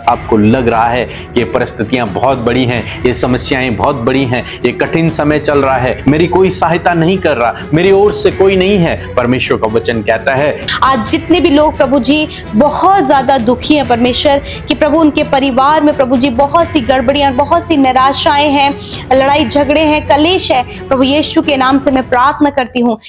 आपको लग रहा है कि ये परिस्थितियां बहुत बड़ी हैं, ये समस्याएं बहुत बड़ी हैं, ये कठिन समय चल रहा है, मेरी कोई सहायता नहीं कर रहा, मेरी ओर से कोई नहीं है। परमेश्वर का वचन कहता है आज जितने भी लोग प्रभु जी बहुत ज्यादा दुखी हैं परमेश्वर कि प्रभु उनके परिवार में प्रभु जी बहुत सी गड़बड़ियां, बहुत सी निराशाएं हैं, लड़ाई झगड़े हैं, कलेश है, प्रभु यीशु के नाम से मैं प्रार्थना करती हूँ।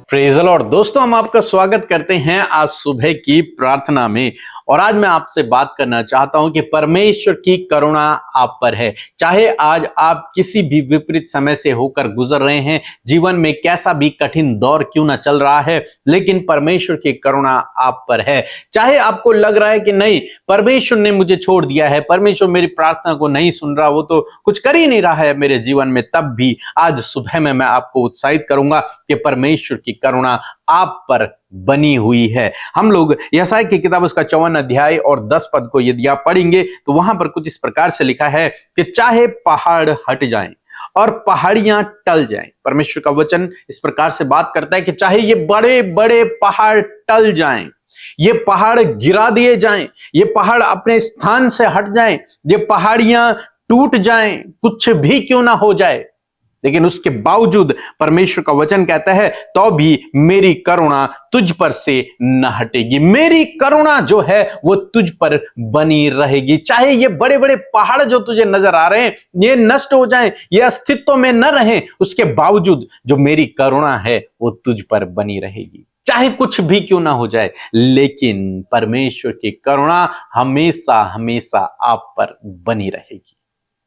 Praise the Lord. दोस्तों, हम आपका स्वागत करते हैं आज सुबह की प्रार्थना में। और आज मैं आपसे बात करना चाहता हूं कि परमेश्वर की करुणा आप पर है। चाहे आज आप किसी भी विपरीत समय से होकर गुजर रहे हैं, जीवन में कैसा भी कठिन दौर क्यों ना चल रहा है, लेकिन परमेश्वर की करुणा आप पर है। चाहे आपको लग रहा है कि नहीं, परमेश्वर ने मुझे छोड़ दिया है, परमेश्वर मेरी प्रार्थना को नहीं सुन रहा, वो तो कुछ कर ही नहीं रहा है मेरे जीवन में, तब भी आज सुबह में मैं आपको उत्साहित करूंगा कि परमेश्वर की करुणा आप पर बनी हुई है। हम लोग यशायाह की किताब उसका 54 अध्याय और 10 पद को यदि आप पढ़ेंगे तो वहां पर कुछ इस प्रकार से लिखा है कि चाहे पहाड़ हट जाएं और पहाड़ियां टल जाएं। परमेश्वर का वचन इस प्रकार से बात करता है कि चाहे ये बड़े बड़े पहाड़ टल जाएं, ये पहाड़ गिरा दिए जाएं, ये पहाड़ अपने स्थान से हट जाएं, ये पहाड़ियां टूट जाएं, कुछ भी क्यों ना हो जाए, लेकिन उसके बावजूद परमेश्वर का वचन कहता है तो भी मेरी करुणा तुझ पर से न हटेगी। मेरी करुणा जो है वो तुझ पर बनी रहेगी। चाहे ये बड़े बड़े पहाड़ जो तुझे नजर आ रहे हैं ये नष्ट हो जाएं, ये अस्तित्व में न रहें, उसके बावजूद जो मेरी करुणा है वो तुझ पर बनी रहेगी। चाहे कुछ भी क्यों ना हो जाए, लेकिन परमेश्वर की करुणा हमेशा हमेशा आप पर बनी रहेगी,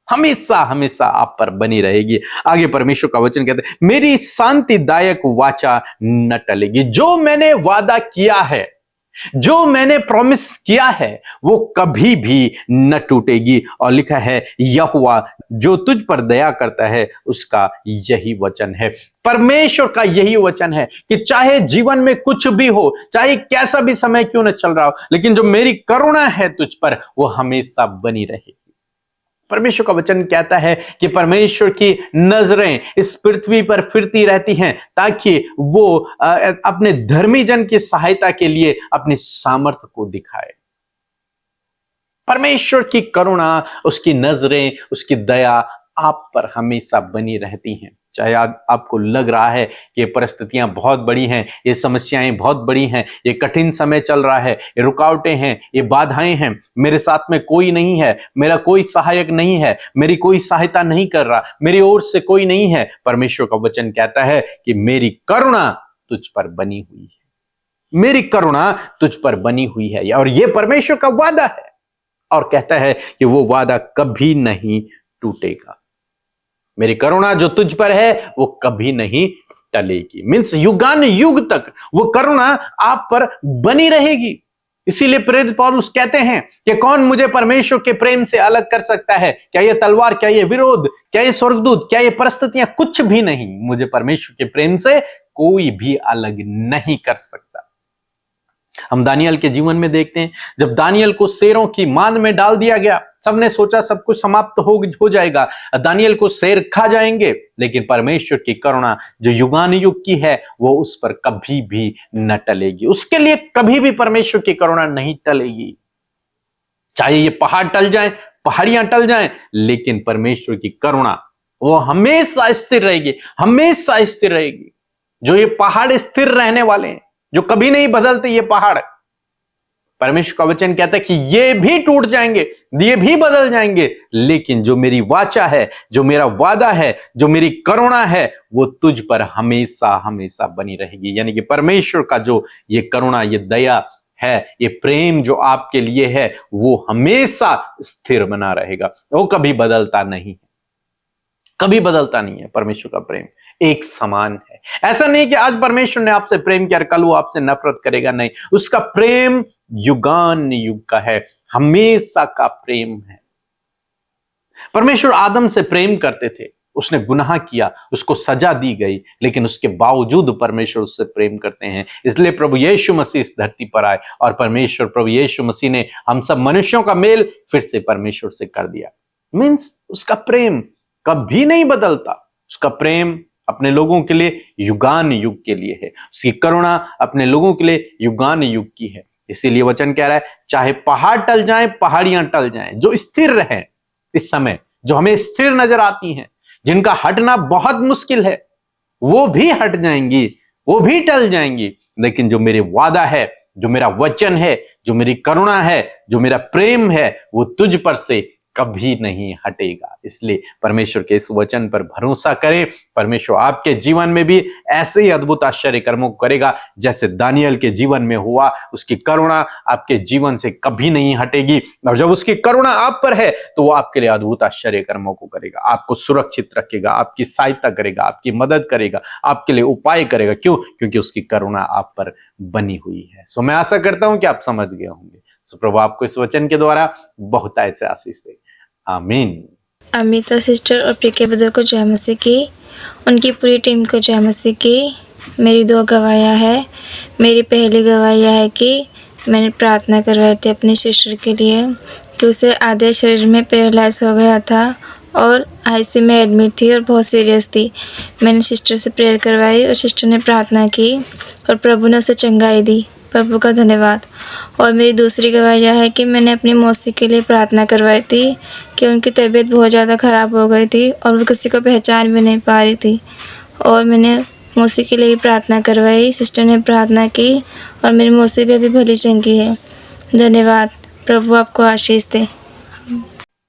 हमेशा हमेशा आप पर बनी रहेगी। आगे परमेश्वर का वचन कहते हैं मेरी शांतिदायक वाचा न टलेगी। जो मैंने वादा किया है, जो मैंने प्रॉमिस किया है, वो कभी भी न टूटेगी। और लिखा है यहोवा जो तुझ पर दया करता है उसका यही वचन है। परमेश्वर का यही वचन है कि चाहे जीवन में कुछ भी हो, चाहे कैसा भी समय क्यों न चल रहा हो, लेकिन जो मेरी करुणा है तुझ पर वो हमेशा बनी रहेगी। परमेश्वर का वचन कहता है कि परमेश्वर की नजरें इस पृथ्वी पर फिरती रहती हैं ताकि वो अपने धर्मी जन की सहायता के लिए अपनी सामर्थ्य को दिखाए। परमेश्वर की करुणा, उसकी नजरें, उसकी दया आप पर हमेशा बनी रहती हैं। चाहे आज आपको लग रहा है कि ये परिस्थितियां बहुत बड़ी हैं, ये समस्याएं बहुत बड़ी हैं, ये कठिन समय चल रहा है, ये रुकावटें हैं, ये बाधाएं हैं, मेरे साथ में कोई नहीं है, मेरा कोई सहायक नहीं है, मेरी कोई सहायता नहीं कर रहा, मेरी ओर से कोई नहीं है। परमेश्वर का वचन कहता है कि मेरी करुणा तुझ पर बनी हुई है, मेरी करुणा तुझ पर बनी हुई है। और ये परमेश्वर का वादा है और कहता है कि वो वादा कभी नहीं टूटेगा। मेरी करुणा जो तुझ पर है वो कभी नहीं टलेगी। मीन्स युगान युग तक वो करुणा आप पर बनी रहेगी। इसीलिए प्रेरित पौलुस कहते हैं कि कौन मुझे परमेश्वर के प्रेम से अलग कर सकता है? क्या ये तलवार, क्या ये विरोध, क्या ये स्वर्गदूत, क्या ये परिस्थितियां? कुछ भी नहीं, मुझे परमेश्वर के प्रेम से कोई भी अलग नहीं कर सकता। हम दानियल के जीवन में देखते हैं, जब दानियल को शेरों की मान में डाल दिया गया, सबने सोचा सब कुछ समाप्त हो जाएगा, दानियल को शेर खा जाएंगे, लेकिन परमेश्वर की करुणा जो युगान युग की है वो उस पर कभी भी न टलेगी। उसके लिए कभी भी परमेश्वर की करुणा नहीं टलेगी। चाहे ये पहाड़ टल जाएं, पहाड़ियां टल जाएं, लेकिन परमेश्वर की करुणा वो हमेशा स्थिर रहेगी, हमेशा स्थिर रहेगी। जो ये पहाड़ स्थिर रहने वाले हैं, जो कभी नहीं बदलते, ये पहाड़, परमेश्वर का वचन कहता है कि ये भी टूट जाएंगे, ये भी बदल जाएंगे, लेकिन जो मेरी वाचा है, जो मेरा वादा है, जो मेरी करुणा है, वो तुझ पर हमेशा हमेशा बनी रहेगी। यानी कि परमेश्वर का जो ये करुणा, ये दया है, ये प्रेम जो आपके लिए है, वो हमेशा स्थिर बना रहेगा, वो कभी बदलता नहीं है, कभी बदलता नहीं है। परमेश्वर का प्रेम एक समान है। ऐसा नहीं कि आज परमेश्वर ने आपसे प्रेम किया, कल वो आपसे नफरत करेगा, नहीं, उसका प्रेम युगान युग का है, हमेशा का प्रेम है। परमेश्वर आदम से प्रेम करते थे, उसने गुनाह किया, उसको सजा दी गई, लेकिन उसके बावजूद परमेश्वर उससे प्रेम करते हैं। इसलिए प्रभु यीशु मसीह इस धरती पर आए और परमेश्वर प्रभु यीशु मसीह ने हम सब मनुष्यों का मेल फिर से परमेश्वर से कर दिया। मीन्स उसका प्रेम कभी नहीं बदलता, उसका प्रेम अपने लोगों के लिए युगान युग के लिए है, उसकी करुणा अपने लोगों के लिए युगान युग की है। इसीलिए वचन कह रहा है चाहे पहाड़ टल जाएं, पहाड़ियां टल जाएं, जो स्थिर रहे इस समय, जो हमें स्थिर नजर आती हैं, जिनका हटना बहुत मुश्किल है, वो भी हट जाएंगी, वो भी टल जाएंगी, लेकिन जो मेरे वादा है, जो मेरा वचन है, जो मेरी करुणा है, जो मेरा प्रेम है, वो तुझ पर से कभी नहीं हटेगा। इसलिए परमेश्वर के इस वचन पर भरोसा करें। परमेश्वर आपके जीवन में भी ऐसे ही अद्भुत आश्चर्य कर्मों को करेगा जैसे दानियल के जीवन में हुआ। उसकी करुणा आपके जीवन से कभी नहीं हटेगी, और जब उसकी करुणा आप पर है तो वो आपके लिए अद्भुत आश्चर्य कर्मों को करेगा, आपको सुरक्षित रखेगा, आपकी सहायता करेगा, आपकी मदद करेगा, आपके लिए उपाय करेगा। क्यों? क्योंकि उसकी करुणा आप पर बनी हुई है। सो मैं आशा करता हूं कि आप समझ गए होंगे। सो प्रभु आपको इस वचन के द्वारा बहुत ऐसे आशीष दे। आमीन। अमिता सिस्टर और प्रिके ब्रदर को जय मसीह की, उनकी पूरी टीम को जय मसीह की। मेरी 2 गवाहियाँ है। मेरी पहली गवाही है कि मैंने प्रार्थना करवाई थी अपनी सिस्टर के लिए कि उसे आधे शरीर में पैरालाइज हो गया था और आईसीयू में एडमिट थी और बहुत सीरियस थी। मैंने सिस्टर से प्रेयर करवाई और सिस्टर ने प्रार्थना की और प्रभु ने उसे चंगाई दी। प्रभु का धन्यवाद। और मेरी दूसरी गवाही यह है कि मैंने अपनी मौसी के लिए प्रार्थना करवाई थी कि उनकी तबीयत बहुत ज़्यादा ख़राब हो गई थी और वो किसी को पहचान भी नहीं पा रही थी, और मैंने मौसी के लिए भी प्रार्थना करवाई। सिस्टर ने प्रार्थना की और मेरी मौसी भी अभी भली चंगी है। धन्यवाद। प्रभु आपको आशीष दे।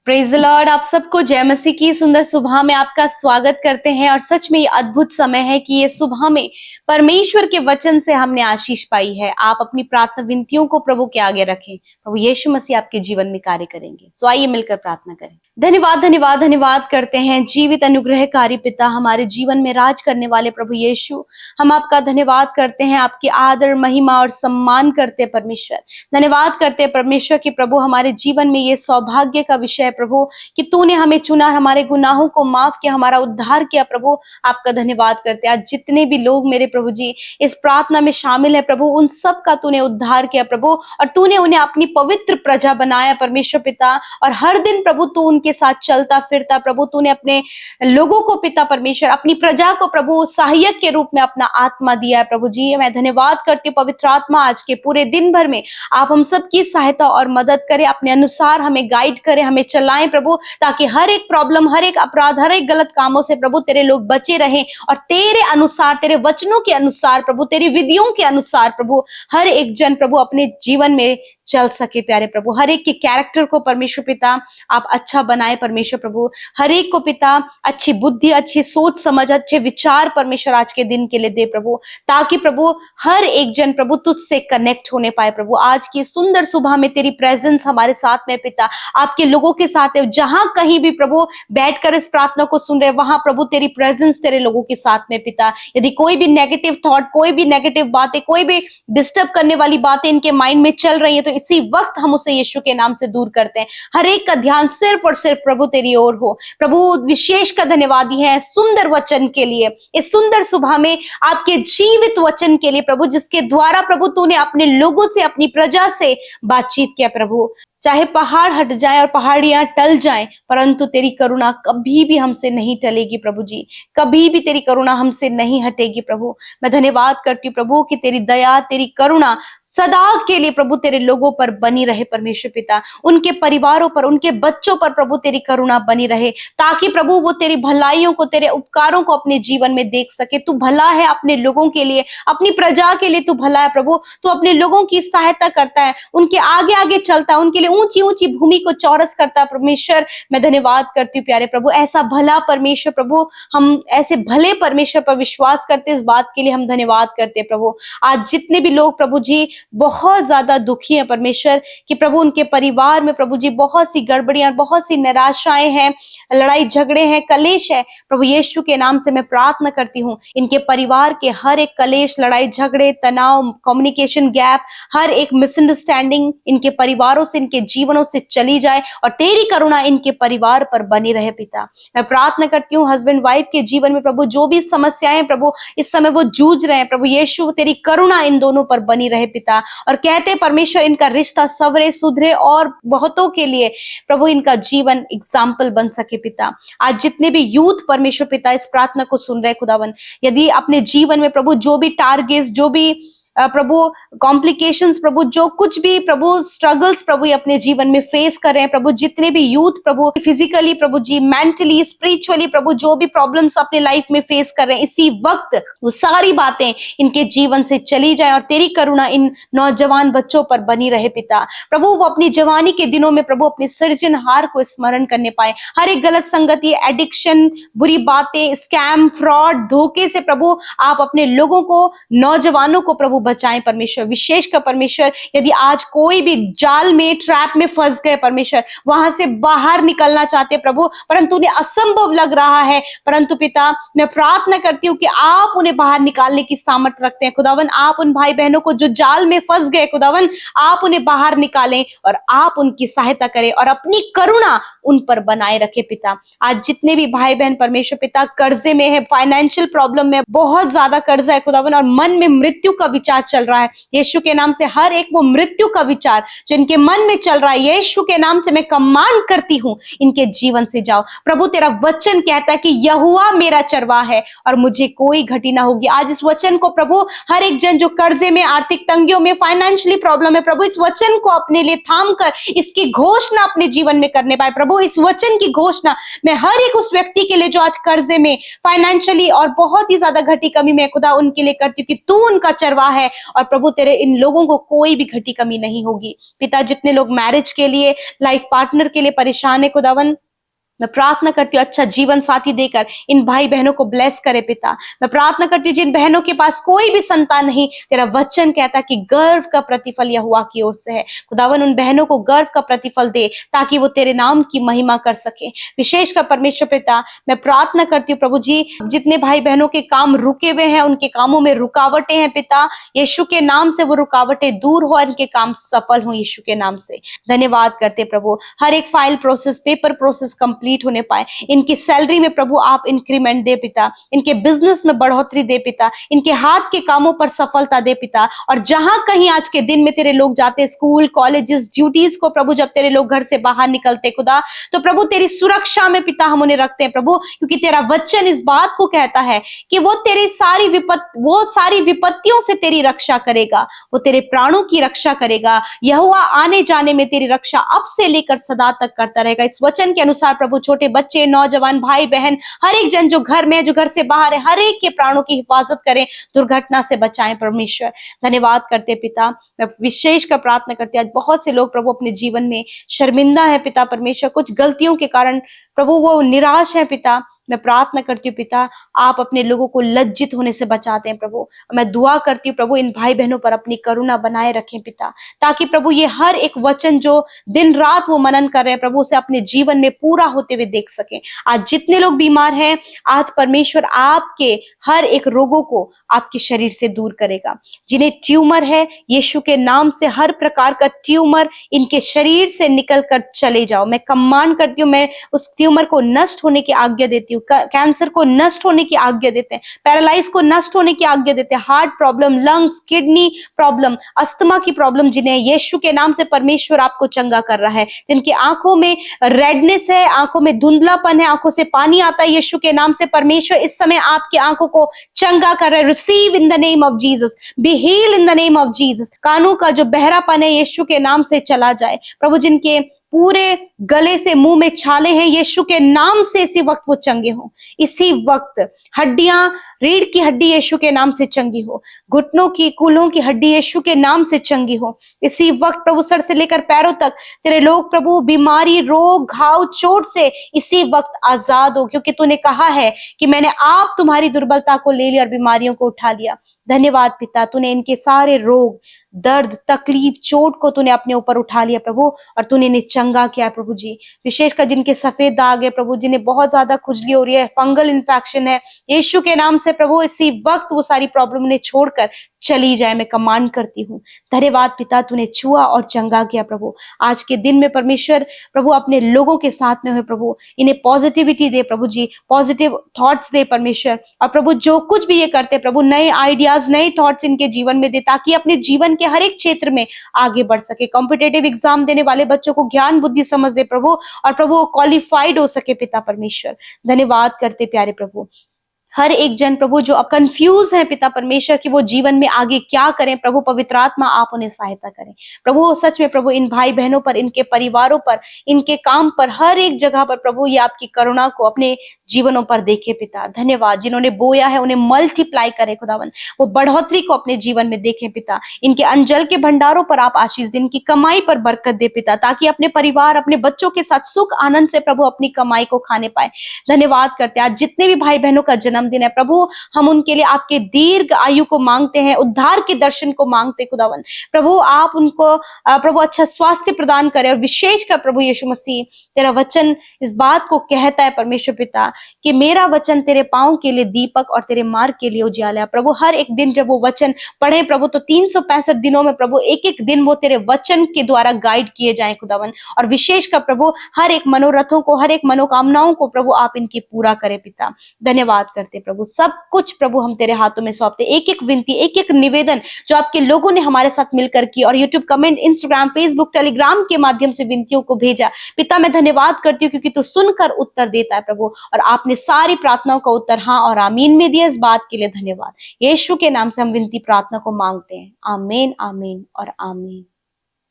Praise the lord. आप सबको जय मसीह की सुंदर सुबह में आपका स्वागत करते हैं। और सच में ये अद्भुत समय है कि ये सुबह में परमेश्वर के वचन से हमने आशीष पाई है। आप अपनी प्रार्थना विनतियों को प्रभु के आगे रखें, प्रभु यीशु मसीह आपके जीवन में कार्य करेंगे। सो आइए मिलकर प्रार्थना करें। धन्यवाद धन्यवाद धन्यवाद करते हैं जीवित अनुग्रहकारी पिता, हमारे जीवन में राज करने वाले प्रभु यीशु, हम आपका धन्यवाद करते हैं, आपकी आदर महिमा और सम्मान करते परमेश्वर। धन्यवाद करते परमेश्वर कि प्रभु हमारे जीवन में ये सौभाग्य का विषय प्रभु कि तूने हमें चुना, हमारे गुनाहों को माफ किया, हमारा उद्धार किया। प्रभु आपका धन्यवाद करते हैं। आज जितने भी लोग मेरे प्रभु जी इस प्रार्थना में शामिल है प्रभु, उन सब का तूने उद्धार किया प्रभु, और तूने उन्हें अपनी पवित्र प्रजा बनाया परमेश्वर पिता। और हर दिन प्रभु तू उनके साथ चलता फिरता प्रभु, तूने अपने लोगों को पिता परमेश्वर, अपनी प्रजा को प्रभु सहायक के रूप में अपना आत्मा दिया है प्रभु जी। मैं धन्यवाद करती हूँ पवित्र आत्मा, आज के पूरे दिन भर में आप हम सबकी सहायता और मदद करें, अपने अनुसार हमें गाइड करें, हमें चलाएं प्रभु, ताकि हर एक प्रॉब्लम, हर एक अपराध, हर एक गलत कामों से प्रभु तेरे लोग बचे रहें और तेरे अनुसार, तेरे वचनों के अनुसार प्रभु, तेरी विधियों के अनुसार प्रभु हर एक जन प्रभु अपने जीवन में चल सके। प्यारे प्रभु, हर एक के कैरेक्टर को परमेश्वर पिता आप अच्छा बनाए परमेश्वर प्रभु, हर एक को पिता अच्छी बुद्धि, अच्छी सोच समझ, अच्छे विचार परमेश्वर आज के दिन के लिए दे प्रभु, ताकि प्रभु हर एक जन प्रभु तुझसे कनेक्ट होने पाए प्रभु। आज की सुंदर सुबह में तेरी प्रेजेंस हमारे साथ में पिता, आपके लोगों के साथ है, जहां कहीं भी प्रभु बैठकर इस प्रार्थना को सुन रहे वहां प्रभु तेरी प्रेजेंस तेरे लोगों के साथ में पिता। यदि कोई भी नेगेटिव थॉट, कोई भी नेगेटिव बातें, कोई भी डिस्टर्ब करने वाली बातें इनके माइंड में चल रही है तो इसी वक्त हम उसे यीशु के नाम से दूर करते हैं। हर एक का ध्यान सिर्फ और सिर्फ प्रभु तेरी ओर हो प्रभु। विशेष का धन्यवादी है सुंदर वचन के लिए, इस सुंदर सुबह में आपके जीवित वचन के लिए प्रभु, जिसके द्वारा प्रभु तूने अपने लोगों से, अपनी प्रजा से बातचीत किया प्रभु। चाहे पहाड़ हट जाए और पहाड़ियां टल जाएं, परंतु तेरी करुणा कभी भी हमसे नहीं टलेगी प्रभु जी, कभी भी तेरी करुणा हमसे नहीं हटेगी प्रभु। मैं धन्यवाद करती हूँ प्रभु कि तेरी दया, तेरी करुणा सदा के लिए प्रभु तेरे लोगों पर बनी रहे परमेश्वर पिता, उनके परिवारों पर, उनके बच्चों पर प्रभु तेरी करुणा बनी रहे, ताकि प्रभु वो तेरी भलाइयों को, तेरे उपकारों को अपने जीवन में देख सके। तू भला है अपने लोगों के लिए, अपनी प्रजा के लिए तू भला है प्रभु। तू अपने लोगों की सहायता करता है, उनके आगे आगे चलता है, उनके लिए ऊंची ऊंची भूमि को चौरस करता है परमेश्वर। मैं धन्यवाद करती हूँ प्यारे प्रभु, ऐसा भला परमेश्वर प्रभु, हम ऐसे भले परमेश्वर पर विश्वास करते, इस बात के लिए हम धन्यवाद करते हैं प्रभु। आज जितने भी लोग प्रभु जी बहुत ज्यादा दुखी हैं परमेश्वर, कि प्रभु उनके परिवार में प्रभु जी बहुत सी गड़बड़ियां, बहुत सी निराशाएं हैं, लड़ाई झगड़े हैं, कलेश है प्रभु, यीशु के नाम से मैं प्रार्थना करती हूँ इनके परिवार के हर एक कलेश, लड़ाई झगड़े, तनाव, कम्युनिकेशन गैप, हर एक मिसअंडरस्टैंडिंग इनके परिवारों से, इनके जीवनों से चली जाए और तेरी करुणा इनके परिवार पर बनी रहे पिता। मैं प्रार्थना करती हूँ हस्बैंड वाइफ के जीवन में प्रभु जो भी समस्याएं प्रभु इस समय वो जूझ रहे हैं, प्रभु यीशु तेरी करुणा इन दोनों पर बनी रहे पिता। और कहते हैं परमेश्वर इनका रिश्ता सवरे सुधरे और बहुतों के लिए प्रभु इनका जीवन एग्जाम्पल बन सके पिता। आज जितने भी यूथ परमेश्वर पिता इस प्रार्थना को सुन रहे खुदावन, यदि अपने जीवन में प्रभु जो भी टारगेट्स, जो भी प्रभु कॉम्प्लिकेशंस, प्रभु जो कुछ भी प्रभु स्ट्रगल्स प्रभु ये अपने जीवन में फेस कर रहे हैं, प्रभु जितने भी यूथ प्रभु फिजिकली प्रभु जी, मेंटली, स्पिरिचुअली प्रभु जो भी प्रॉब्लम्स अपने लाइफ में फेस कर रहे हैं, इसी वक्त वो सारी बातें इनके जीवन से चली जाए और तेरी करुणा इन नौजवान बच्चों पर बनी रहे पिता। प्रभु वो अपनी जवानी के दिनों में प्रभु अपने सृजनहार को स्मरण करने पाए, हर एक गलत संगति, एडिक्शन, बुरी बातें, स्कैम, फ्रॉड, धोखे से प्रभु आप अपने लोगों को, नौजवानों को प्रभु बचाएं परमेश्वर। विशेषकर परमेश्वर यदि आज कोई भी जाल में, ट्रैप में फंस गए परमेश्वर, वहां से बाहर निकलना चाहते प्रभु, परंतु उन्हें असंभव लग रहा है, परंतु पिता मैं प्रार्थना करती हूँ कि आप उन्हें बाहर निकालने की सामर्थ्य रखते हैं खुदावन। आप उन भाई बहनों को जो जाल में फंस गए खुदावन, आप उन्हें बाहर निकालें और आप उनकी सहायता करें और अपनी करुणा उन पर बनाए रखे पिता। आज जितने भी भाई बहन परमेश्वर पिता कर्जे में है, फाइनेंशियल प्रॉब्लम में, बहुत ज्यादा कर्जा है खुदावन और मन में मृत्यु का विचार चल रहा है, यीशु के नाम से हर एक वो मृत्यु का विचार जो इनके मन में चल रहा है, यीशु के नाम से मैं कमांड करती हूं इनके जीवन से जाओ। प्रभु तेरा वचन कहता है कि यहोवा मेरा चरवाहा है और मुझे कोई घटी ना होगी। आज इस वचन को प्रभु हर एक जन जो कर्जे में, आर्थिक तंगियों में, फाइनेंशियली प्रॉब्लम है, प्रभु इस वचन को अपने लिए थाम कर इसकी घोषणा अपने जीवन में करने पाए। प्रभु इस वचन की घोषणा मैं हर एक उस व्यक्ति के लिए जो आज कर्जे में, फाइनेंशियली और बहुत ही ज्यादा घटी कमी में खुदा उनके लिए करती हूँ कि तू उनका चरवाहा है और प्रभु तेरे इन लोगों को कोई भी घटी कमी नहीं होगी पिता। जितने लोग मैरिज के लिए, लाइफ पार्टनर के लिए परेशान है खुदावन, मैं प्रार्थना करती हूँ अच्छा जीवन साथी देकर इन भाई बहनों को ब्लेस करे पिता। मैं प्रार्थना करती हूँ जिन बहनों के पास कोई भी संतान नहीं, तेरा वचन कहता कि गर्व का प्रतिफल यहोवा की ओर से है खुदावन। उन बहनों को गर्व का प्रतिफल दे ताकि वो तेरे नाम की महिमा कर सके। विशेषकर परमेश्वर पिता मैं प्रार्थना करती हूँ प्रभु जी, जितने भाई बहनों के काम रुके हुए हैं, उनके कामों में रुकावटें हैं पिता, यीशु के नाम से वो रुकावटें दूर हो, इनके काम सफल हो यीशु के नाम से। धन्यवाद करते प्रभु, हर एक file process, paper process complete होने पाए, इनकी सैलरी में प्रभु आप इंक्रीमेंट दे पिता, इनके बिजनेस में बढ़ोतरी दे पिता, इनके हाथ के कामों पर सफलता दे पिता। और जहां कहीं आज के दिन में तेरे लोग जाते, स्कूल, कॉलेजेस, ड्यूटीज को प्रभु जब तेरे लोग घर से बाहर निकलते खुदा, तो प्रभु तेरी सुरक्षा में पिता हम उन्हें रखते हैं प्रभु, क्योंकि तेरा वचन इस बात को कहता है कि वो तेरी सारी विपत्तियों से तेरी रक्षा करेगा, वो तेरे प्राणों की रक्षा करेगा। यहोवा आने जाने में तेरी रक्षा अब से लेकर सदा तक करता रहेगा। इस वचन के अनुसार प्रभु छोटे बच्चे, नौजवान, भाई बहन, हर एक जन जो घर में है, जो घर से बाहर है, हर एक के प्राणों की हिफाजत करें, दुर्घटना से बचाएं परमेश्वर। धन्यवाद करते पिता, मैं विशेष कर प्रार्थना करती आज बहुत से लोग प्रभु अपने जीवन में शर्मिंदा है पिता परमेश्वर, कुछ गलतियों के कारण प्रभु वो निराश है पिता। मैं प्रार्थना करती हूँ पिता आप अपने लोगों को लज्जित होने से बचाते हैं प्रभु। मैं दुआ करती हूँ प्रभु इन भाई बहनों पर अपनी करुणा बनाए रखें पिता, ताकि प्रभु ये हर एक वचन जो दिन रात वो मनन कर रहे हैं प्रभु उसे अपने जीवन में पूरा होते हुए देख सकें। आज जितने लोग बीमार हैं, आज परमेश्वर आपके हर एक रोगों को आपके शरीर से दूर करेगा। जिन्हें ट्यूमर है, यीशु के नाम से हर प्रकार का ट्यूमर इनके शरीर से निकल कर चले जाओ। मैं कमांड करती हूँ, मैं उस ट्यूमर को नष्ट होने की आज्ञा देती हूँ, कैंसर को नष्ट होने की आज्ञा देते हैं, पैरालाइज को नष्ट होने की आज्ञा देते हैं, heart problem, lungs, kidney problem, asthma की प्रॉब्लम जिन्हें यीशु के नाम से परमेश्वर आपको चंगा कर रहा है। जिनकी आंखों में रेडनेस है, आंखों में धुंधलापन है, आंखों से पानी आता है, यीशु के नाम से परमेश्वर इस समय आपकी आंखों को चंगा कर रहा है। Receive in the name of Jesus, be heal in the name of Jesus. कानों का जो बहरापन है यीशु के नाम से चला जाए प्रभु। जिनके पूरे गले से मुंह में छाले हैं, यीशु के नाम से इसी वक्त वो चंगे हो। इसी वक्त हड्डियां, रीढ़ की हड्डी यीशु के नाम से चंगी हो, घुटनों की, कूल्हों की हड्डी यीशु के नाम से चंगी हो। इसी वक्त प्रभु सर से लेकर पैरों तक तेरे लोग प्रभु बीमारी, रोग, घाव, चोट से इसी वक्त आजाद हो, क्योंकि तूने कहा है कि मैंने आप तुम्हारी दुर्बलता को ले लिया और बीमारियों को उठा लिया। धन्यवाद पिता, तूने इनके सारे रोग, दर्द, तकलीफ, चोट को तूने अपने ऊपर उठा लिया प्रभु और तूने इन्हें चंगा किया है प्रभु जी। विशेषकर जिनके सफेद दाग है प्रभु, जिन्हें बहुत ज्यादा खुजली हो रही है, फंगल इन्फेक्शन है, यीशु के नाम से प्रभु इसी वक्त वो सारी प्रॉब्लम ने छोड़कर चली जाए, मैं कमांड करती हूँ। धन्यवाद पिता, तूने छुआ और चंगा किया प्रभु। आज के दिन में परमेश्वर प्रभु अपने लोगों के साथ में हुए प्रभु, इन्हें पॉजिटिविटी दे प्रभु जी, पॉजिटिव थॉट्स दे परमेश्वर। और प्रभु जो कुछ भी ये करते प्रभु, नए आइडियाज, नए थॉट्स इनके जीवन में दे, ताकि अपने जीवन के हर एक क्षेत्र में आगे बढ़ सके। कॉम्पिटेटिव एग्जाम देने वाले बच्चों को ज्ञान बुद्धि समझ दे प्रभु, और प्रभु वो क्वालिफाइड हो सके पिता परमेश्वर। धन्यवाद करते प्यारे प्रभु। हर एक जन प्रभु जो अब कंफ्यूज है पिता परमेश्वर कि वो जीवन में आगे क्या करें, प्रभु पवित्र आत्मा आप उन्हें सहायता करें प्रभु। सच में प्रभु इन भाई बहनों पर, इनके परिवारों पर, इनके काम पर, हर एक जगह पर प्रभु ये आपकी करुणा को अपने जीवनों पर देखे पिता। धन्यवाद, जिन्होंने बोया है उन्हें मल्टीप्लाई करे खुदावन, वो बढ़ोतरी को अपने जीवन में देखें पिता। इनके अंजल के भंडारों पर आप आशीष दें, इनकी कमाई पर बरकत दे पिता, ताकि अपने परिवार, अपने बच्चों के साथ सुख आनंद से प्रभु अपनी कमाई को खाने पाए। धन्यवाद करते हैं, आज जितने भी भाई बहनों का जन्मदिन है प्रभु, हम उनके लिए आपके दीर्घ आयु को मांगते हैं, उद्धार के दर्शन को मांगते खुदावन। प्रभु आप उनको प्रभु अच्छा स्वास्थ्य प्रदान करें, और विशेषकर प्रभु यीशु मसीह तेरा वचन इस बात को कहता है परमेश्वर पिता कि मेरा वचन तेरे पांव के लिए दीपक और तेरे मार्ग के लिए उजाला। प्रभु हर एक दिन जब वो वचन पढ़े प्रभु, तो 365 दिनों में प्रभु एक एक दिन वो तेरे वचन के द्वारा गाइड किए जाए खुदावन। और विशेषकर प्रभु हर एक मनोरथों को, हर एक मनोकामनाओं को प्रभु आप इनकी पूरा करें पिता। धन्यवाद करते प्रभु, सब कुछ प्रभु हम तेरे हाथों में सौंपते। एक एक विनती, एक एक निवेदन जो आपके लोगों ने हमारे साथ मिलकर की, और YouTube comment, Instagram, Facebook, Telegram के माध्यम से विनतियों को भेजा पिता, मैं धन्यवाद करती हूँ क्योंकि तू सुनकर उत्तर देता है प्रभु, और आपने सारी प्रार्थनाओं का उत्तर हाँ और आमीन में दिया। इस बात के लिए धन्यवाद। यीशु के नाम से हम विनती प्रार्थना को मांगते हैं, आमीन, आमीन और आमीन।